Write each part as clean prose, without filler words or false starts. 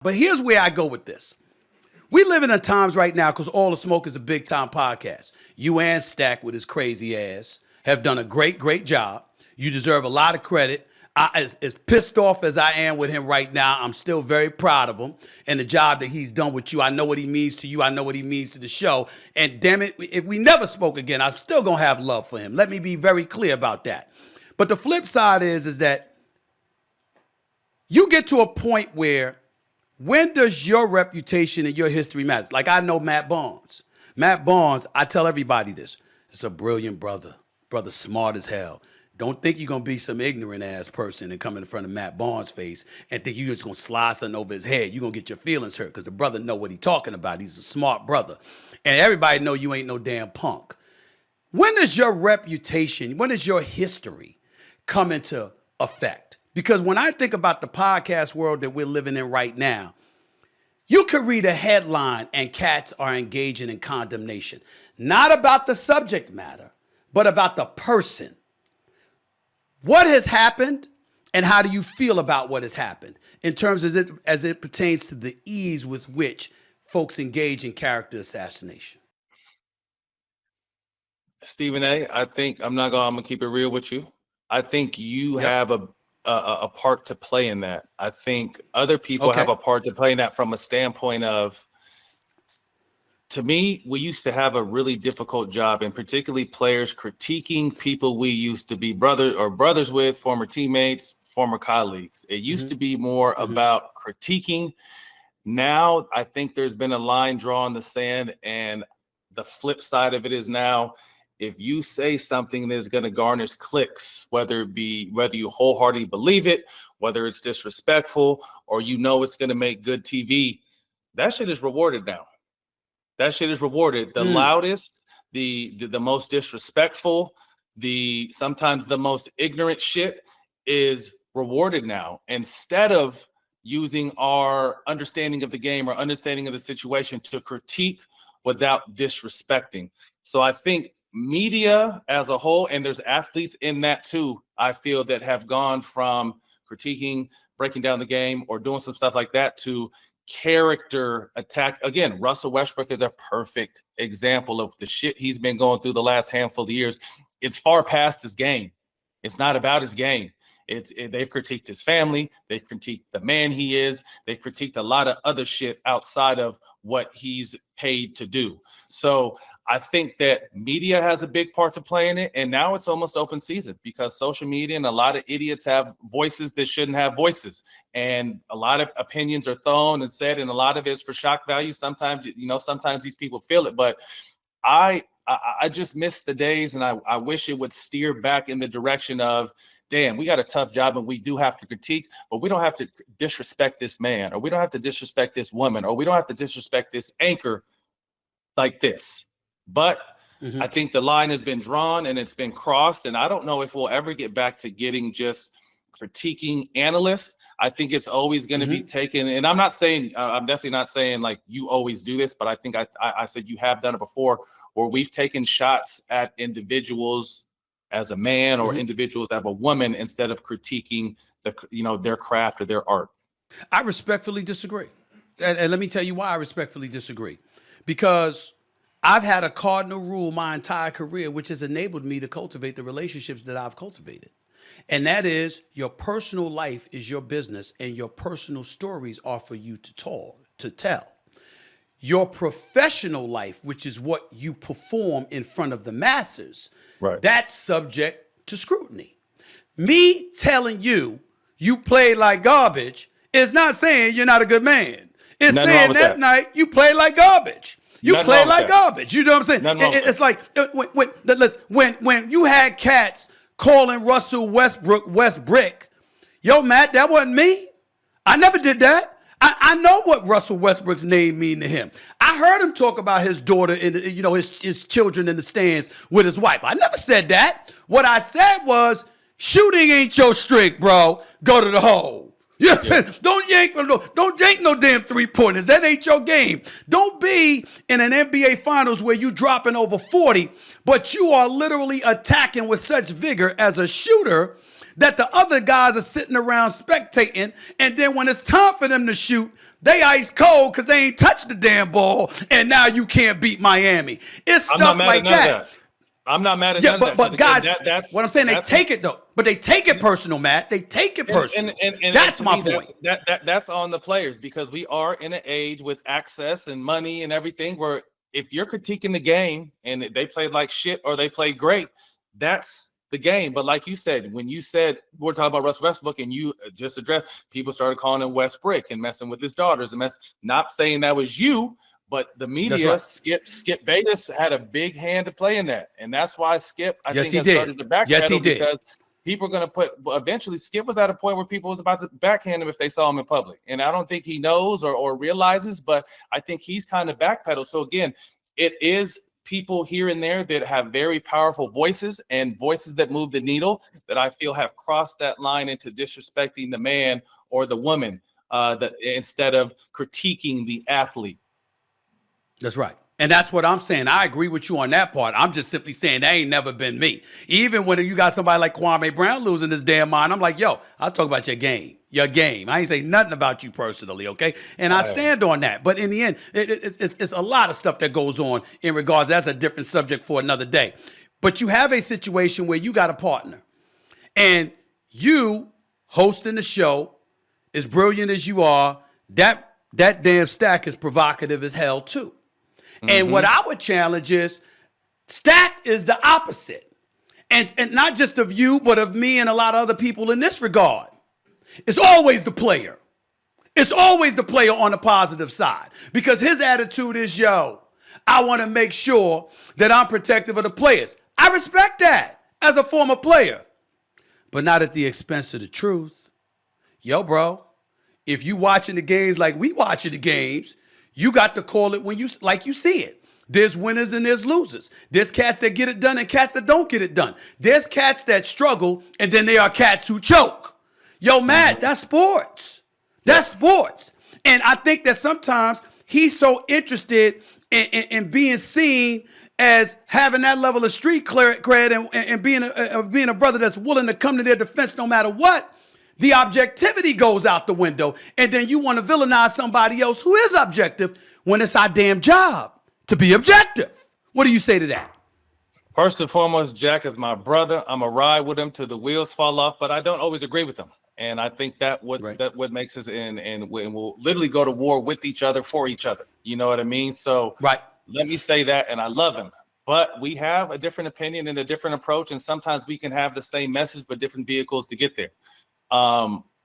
But here's where I go with this. We live in times right now because All the Smoke is a big time podcast. You and Stack with his crazy ass have done a great, great job. You deserve a lot of credit. As pissed off as I am with him right now, I'm still very proud of him and the job that he's done with you. I know what he means to you. I know what he means to the show. And damn it, if we never spoke again, I'm still going to have love for him. Let me be very clear about that. But the flip side is that you get to a point where when does your reputation and your history matter? Like I know Matt Barnes. Matt Barnes, I tell everybody this. It's a brilliant brother. Brother smart as hell. Don't think you're going to be some ignorant ass person and come in front of Matt Barnes' face and think you're just going to slide something over his head. You're going to get your feelings hurt because the brother know what he's talking about. He's a smart brother. And everybody know you ain't no damn punk. When does your reputation, when does your history come into effect? Because when I think about the podcast world that we're living in right now, you could read a headline and cats are engaging in condemnation. Not about the subject matter, but about the person. What has happened and how do you feel about what has happened in terms as it pertains to the ease with which folks engage in character assassination? Stephen A., I'm gonna keep it real with you. I think you have a part to play in that. I think other people have a part to play in that from a standpoint of, to me, we used to have a really difficult job, and particularly players critiquing people we used to be brothers with, former teammates, former colleagues. It used to be more about critiquing. Now, I think there's been a line drawn in the sand, and the flip side of it is now, if you say something that's going to garnish clicks, whether you wholeheartedly believe it, whether it's disrespectful, or you know it's going to make good TV, that shit is rewarded now. That shit is rewarded. The loudest, the most disrespectful, sometimes the most ignorant shit is rewarded now. Instead of using our understanding of the game or understanding of the situation to critique without disrespecting. So I think media as a whole, and there's athletes in that too, I feel, that have gone from critiquing, breaking down the game, or doing some stuff like that to character attack. Again, Russell Westbrook is a perfect example of the shit he's been going through the last handful of years. It's far past his game. It's not about his game. They've critiqued his family. They've critiqued the man he is. They've critiqued a lot of other shit outside of what he's paid to do. So I think that media has a big part to play in it. And now it's almost open season because social media and a lot of idiots have voices that shouldn't have voices. And a lot of opinions are thrown and said, and a lot of it is for shock value. Sometimes, sometimes these people feel it, but I just miss the days, and I wish it would steer back in the direction of, damn, we got a tough job and we do have to critique, but we don't have to disrespect this man, or we don't have to disrespect this woman, or we don't have to disrespect this anchor like this. But I think the line has been drawn and it's been crossed, and I don't know if we'll ever get back to getting just critiquing analysts. I think it's always going to be taken, and I'm definitely not saying like you always do this, but I think I said you have done it before, where we've taken shots at individuals as a man or individuals as a woman instead of critiquing their craft or their art. I respectfully disagree. And let me tell you why I respectfully disagree. Because I've had a cardinal rule my entire career, which has enabled me to cultivate the relationships that I've cultivated. And that is, your personal life is your business and your personal stories are for you to tell. Your professional life, which is what you perform in front of the masses, that's subject to scrutiny. Me telling you played like garbage is not saying you're not a good man. It's saying that night you played like garbage. You played like garbage. You know what I'm saying? It's like when you had cats calling Russell Westbrook Westbrick, yo, Matt, that wasn't me. I never did that. I know what Russell Westbrook's name mean to him. I heard him talk about his daughter and his children in the stands with his wife. I never said that. What I said was, shooting ain't your strength, bro. Go to the hole. You know what I'm saying? Don't yank no damn 3-pointers. That ain't your game. Don't be in an NBA Finals where you dropping over 40, but you are literally attacking with such vigor as a shooter that the other guys are sitting around spectating, and then when it's time for them to shoot, They ice cold because they ain't touched the damn ball, and now you can't beat Miami. It's stuff like that. I'm not mad at none of that. But guys, again, that's what I'm saying, they take it though. But they take it personal, Matt. They take it personal. And that's my point. That's on the players, because we are in an age with access and money and everything where if you're critiquing the game and they played like shit or they played great, that's the game. But like you said, when you said we're talking about Russ Westbrook and you just addressed, people started calling him West Brick and messing with his daughters and not saying that was you, but the media, right. Skip Bayless had a big hand to play in that. And that's why Skip, I think, started to backpedal because people are going to eventually Skip was at a point where people was about to backhand him if they saw him in public. And I don't think he knows or realizes, but I think he's kind of backpedaled. So again, it is people here and there that have very powerful voices and voices that move the needle that I feel have crossed that line into disrespecting the man or the woman that instead of critiquing the athlete. That's right. And that's what I'm saying. I agree with you on that part. I'm just simply saying that ain't never been me. Even when you got somebody like Kwame Brown losing his damn mind, I'm like, yo, I'll talk about your game. Your game. I ain't say nothing about you personally, okay? And I stand on that. But in the end, it's a lot of stuff that goes on in regards. That's a different subject for another day. But you have a situation where you got a partner. And you hosting the show, as brilliant as you are, that damn Stack is provocative as hell too. And what I would challenge is Stack is the opposite. And not just of you, but of me and a lot of other people in this regard. It's always the player. It's always the player on the positive side. Because his attitude is, yo, I want to make sure that I'm protective of the players. I respect that as a former player. But not at the expense of the truth. Yo, bro, if you watching the games like we watching the games, you got to call it when you see it. There's winners and there's losers. There's cats that get it done and cats that don't get it done. There's cats that struggle, and then there are cats who choke. Yo, Matt, that's sports. That's sports. And I think that sometimes he's so interested in being seen as having that level of street cred and being a brother that's willing to come to their defense no matter what. The objectivity goes out the window, and then you want to villainize somebody else who is objective when it's our damn job to be objective. What do you say to that? First and foremost, Jack is my brother. I'm a ride with him till the wheels fall off, but I don't always agree with him. And I think that what makes us and we'll literally go to war with each other for each other. You know what I mean? So let me say that, and I love him. But we have a different opinion and a different approach, and sometimes we can have the same message but different vehicles to get there.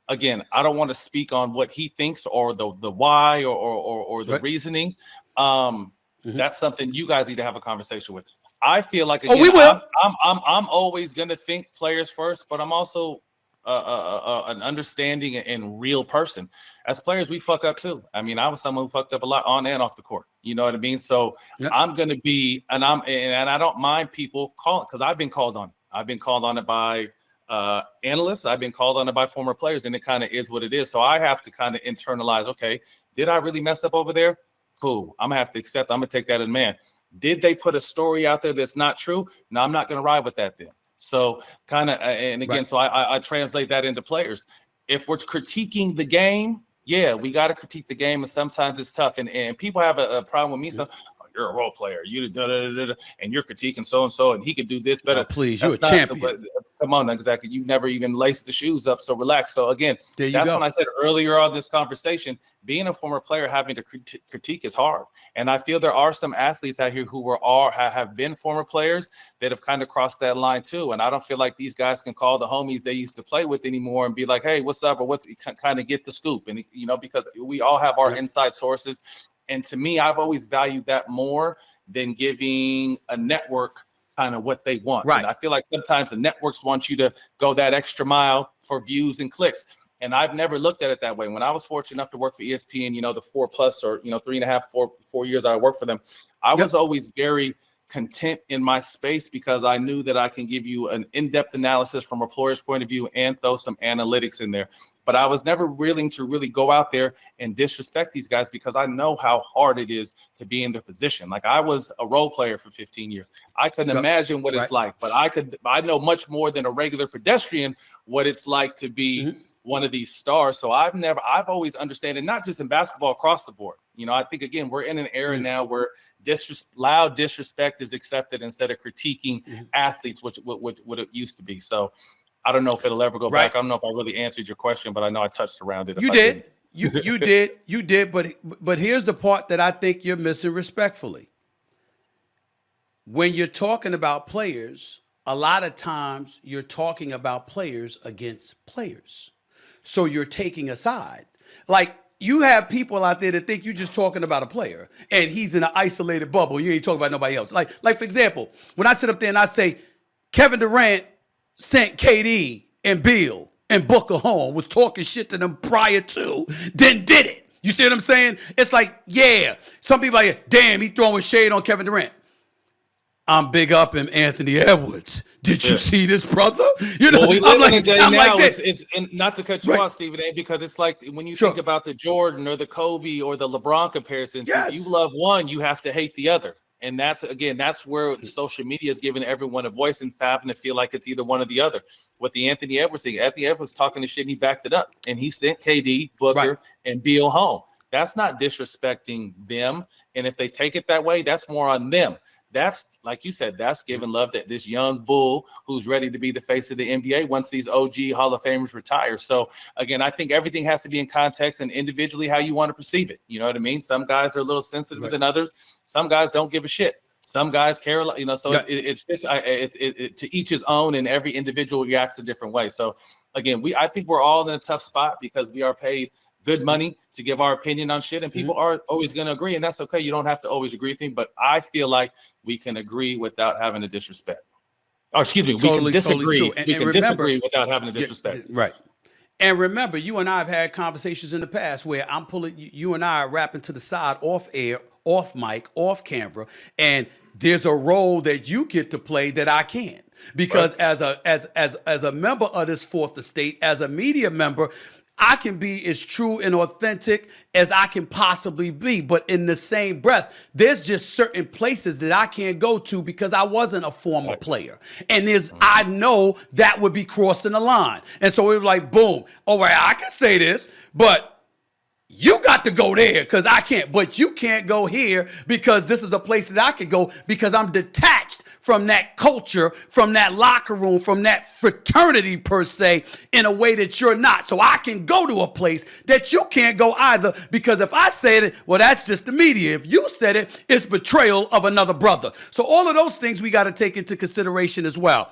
Again, I don't want to speak on what he thinks or the why or the reasoning. That's something you guys need to have a conversation with. I feel like again, we will. I'm always gonna think players first, but I'm also an understanding and real person. As players, we fuck up too. I mean, I was someone who fucked up a lot on and off the court. You know what I mean? So I'm gonna be, and I don't mind people calling, because I've been called on. I've been called on it by analysts. I've been called on it by former players, and it kind of is what it is. So I have to kind of internalize, okay, did I really mess up over there? Cool. I'm gonna have to accept. I'm gonna take that as man. Did they put a story out there that's not true? No, I'm not gonna ride with that then. So kind of, and again, so I translate that into players. If we're critiquing the game, yeah, we got to critique the game, and sometimes it's tough. And people have a problem with me. So you're a role player, and you're critiquing so and so, and he could do this better. Please, you're a champion. Come on, exactly. You've never even laced the shoes up, so relax. So again, that's when I said earlier on this conversation, being a former player, having to critique is hard. And I feel there are some athletes out here who have been former players that have kind of crossed that line too. And I don't feel like these guys can call the homies they used to play with anymore and be like, hey, what's up? Or kind of get the scoop. And, because we all have our inside sources. And to me, I've always valued that more than giving a network kind of what they want. Right. And I feel like sometimes the networks want you to go that extra mile for views and clicks. And I've never looked at it that way. When I was fortunate enough to work for ESPN, the 4+ or 3.5, 4 years I worked for them, I was always very content in my space because I knew that I can give you an in-depth analysis from a player's point of view and throw some analytics in there. But I was never willing to really go out there and disrespect these guys because I know how hard it is to be in their position. Like I was a role player for 15 years. I couldn't imagine what it's like, but I know much more than a regular pedestrian what it's like to be one of these stars. So I've always understood, and not just in basketball, across the board. You know, I think, again, we're in an era now where loud disrespect is accepted instead of critiquing athletes, which what it used to be. So I don't know if it'll ever go back. I don't know if I really answered your question, but I know I touched around it. You did. You did. But here's the part that I think you're missing respectfully. When you're talking about players, a lot of times you're talking about players against players. So you're taking a side. Like, you have people out there that think you're just talking about a player and he's in an isolated bubble. You ain't talking about nobody else. Like for example, when I sit up there and I say Kevin Durant sent KD and Bill and Booker home, was talking shit to them prior to, then did it. You see what I'm saying? It's like, yeah. Some people are like, damn, he throwing shade on Kevin Durant. I'm big up in Anthony Edwards. Did you see this, brother? You know, well, we live in a day now. Like it's and not to cut you off, Stephen A., because it's like when you think about the Jordan or the Kobe or the LeBron comparisons, if you love one, you have to hate the other. And that's where social media is giving everyone a voice and having to feel like it's either one or the other. What the Anthony Edwards thing, Anthony Edwards talking to shit, and he backed it up. And he sent KD, Booker, and Beal home. That's not disrespecting them. And if they take it that way, that's more on them. That's, like you said, that's giving love to this young bull who's ready to be the face of the NBA once these OG Hall of Famers retire. So, again, I think everything has to be in context and individually how you want to perceive it. You know what I mean? Some guys are a little sensitive than others. Some guys don't give a shit. Some guys care a lot, you know, so it's just to each his own, and every individual reacts a different way. So, again, I think we're all in a tough spot because we are paid good money to give our opinion on shit, and people are always going to agree, and that's okay. You don't have to always agree with me, but I feel like we can agree without having to disrespect. Or excuse me, we can disagree. We can disagree without having to disrespect. Right. And remember, you and I have had conversations in the past where I'm pulling you and I are rapping to the side, off air, off mic, off camera, and there's a role that you get to play that I can't. Because as a member of this fourth estate, as a media member, I can be as true and authentic as I can possibly be. But in the same breath, there's just certain places that I can't go to because I wasn't a former player. And I know that would be crossing the line. And so it was like, boom, all right, I can say this, but you got to go there because I can't. But you can't go here because this is a place that I can go because I'm detached from that culture, from that locker room, from that fraternity per se, in a way that you're not. So I can go to a place that you can't go either, because if I said it, well, that's just the media. If you said it, it's betrayal of another brother. So all of those things we got to take into consideration as well.